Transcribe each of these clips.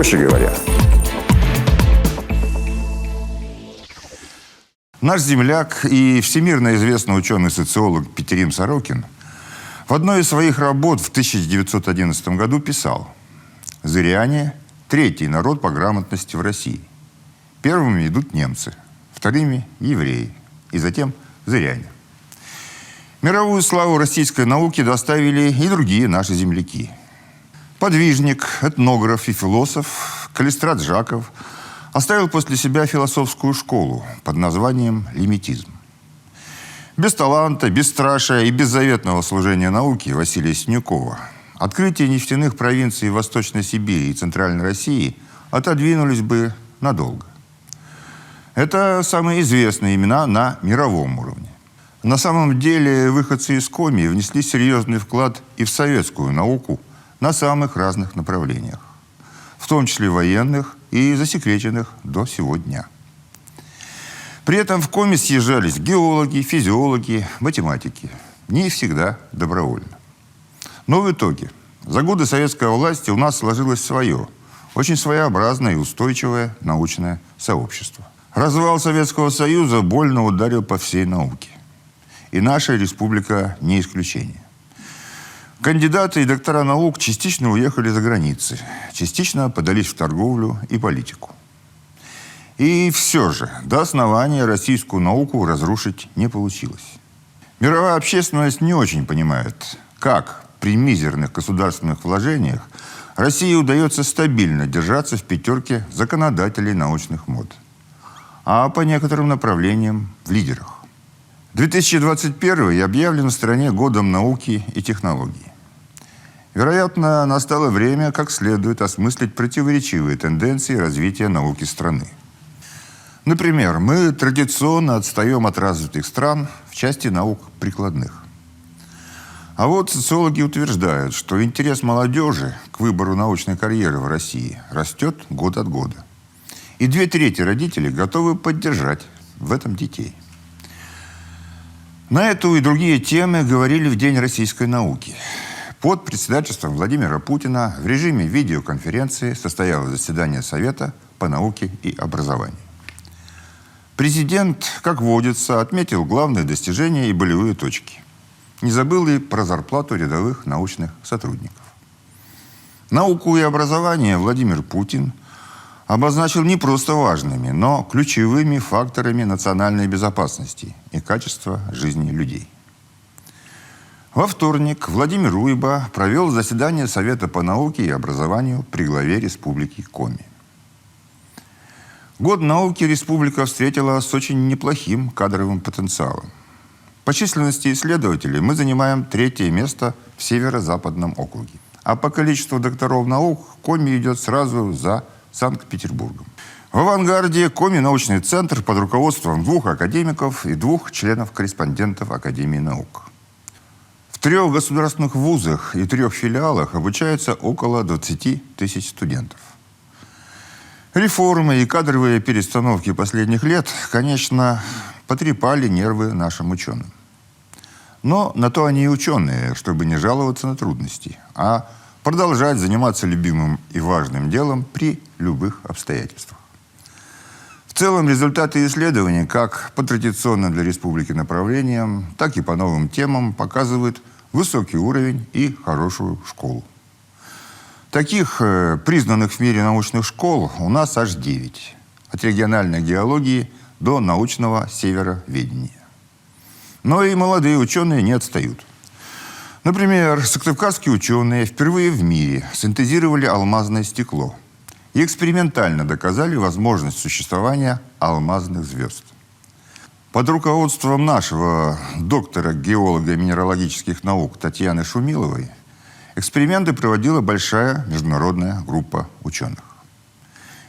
Проще говоря. Наш земляк и всемирно известный ученый-социолог Петерим Сорокин в одной из своих работ в 1911 году писал: «Зыряне – третий народ по грамотности в России. Первыми идут немцы, вторыми – евреи, и затем зыряне». Мировую славу российской науки доставили и другие наши земляки. Подвижник, этнограф и философ Калистрат Жаков оставил после себя философскую школу под названием лимитизм. Без таланта, бесстрашия и беззаветного служения науке Василия Синюкова открытие нефтяных провинций Восточной Сибири и Центральной России отодвинулись бы надолго. Это самые известные имена на мировом уровне. На самом деле выходцы из Коми внесли серьезный вклад и в советскую науку на самых разных направлениях, в том числе военных и засекреченных до сего дня. При этом в Коми съезжались геологи, физиологи, математики. Не всегда добровольно. Но в итоге, за годы советской власти у нас сложилось свое, очень своеобразное и устойчивое научное сообщество. Развал Советского Союза больно ударил по всей науке. И наша республика не исключение. Кандидаты и доктора наук частично уехали за границы, частично подались в торговлю и политику. И все же до основания российскую науку разрушить не получилось. Мировая общественность не очень понимает, как при мизерных государственных вложениях России удается стабильно держаться в пятерке законодателей научных мод, а по некоторым направлениям в лидерах. 2021 объявлен в стране годом науки и технологий. Вероятно, настало время как следует осмыслить противоречивые тенденции развития науки страны. Например, мы традиционно отстаем от развитых стран в части наук прикладных. А вот социологи утверждают, что интерес молодежи к выбору научной карьеры в России растет год от года. И 2/3 родителей готовы поддержать в этом детей. На эту и другие темы говорили в День российской науки. Под председательством Владимира Путина в режиме видеоконференции состоялось заседание Совета по науке и образованию. Президент, как водится, отметил главные достижения и болевые точки. Не забыл и про зарплату рядовых научных сотрудников. Науку и образование Владимир Путин обозначил не просто важными, но ключевыми факторами национальной безопасности и качества жизни людей. Во вторник Владимир Уйба провел заседание Совета по науке и образованию при главе Республики Коми. Год науки республика встретила с очень неплохим кадровым потенциалом. По численности исследователей мы занимаем 3-е место в Северо-Западном округе. А по количеству докторов наук Коми идет сразу за Санкт-Петербургом. В авангарде Коми научный центр под руководством 2 академиков и 2 членов-корреспондентов Академии наук. В 3 государственных вузах и 3 филиалах обучается около 20 тысяч студентов. Реформы и кадровые перестановки последних лет, конечно, потрепали нервы нашим ученым. Но на то они и ученые, чтобы не жаловаться на трудности, а продолжать заниматься любимым и важным делом при любых обстоятельствах. В целом результаты исследований как по традиционным для республики направлениям, так и по новым темам показывают высокий уровень и хорошую школу. Таких признанных в мире научных школ у нас аж 9. От региональной геологии до научного североведения. Но и молодые ученые не отстают. Например, сыктывкарские ученые впервые в мире синтезировали алмазное стекло и экспериментально доказали возможность существования алмазных звезд. Под руководством нашего доктора геолого-минералогических наук Татьяны Шумиловой эксперименты проводила большая международная группа ученых.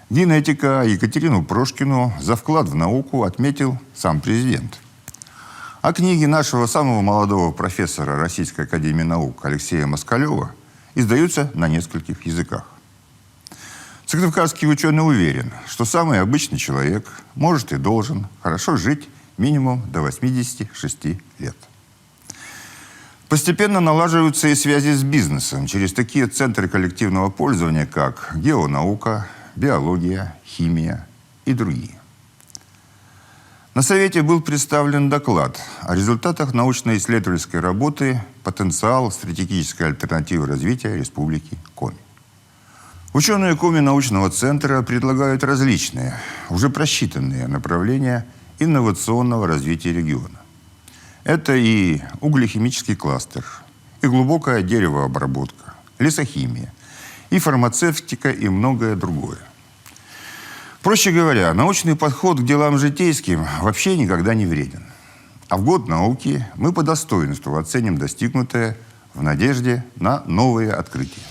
Генетика Екатерину Прошкину за вклад в науку отметил сам президент. А книги нашего самого молодого профессора Российской академии наук Алексея Москалева издаются на нескольких языках. Сыктывкарский ученый уверен, что самый обычный человек может и должен хорошо жить минимум до 86 лет. Постепенно налаживаются и связи с бизнесом через такие центры коллективного пользования, как геонаука, биология, химия и другие. На Совете был представлен доклад о результатах научно-исследовательской работы «Потенциал стратегической альтернативы развития Республики Коми». Ученые Коми научного центра предлагают различные, уже просчитанные направления инновационного развития региона. Это и углехимический кластер, и глубокая деревообработка, лесохимия, и фармацевтика, и многое другое. Проще говоря, научный подход к делам житейским вообще никогда не вреден. А в год науки мы по достоинству оценим достигнутое в надежде на новые открытия.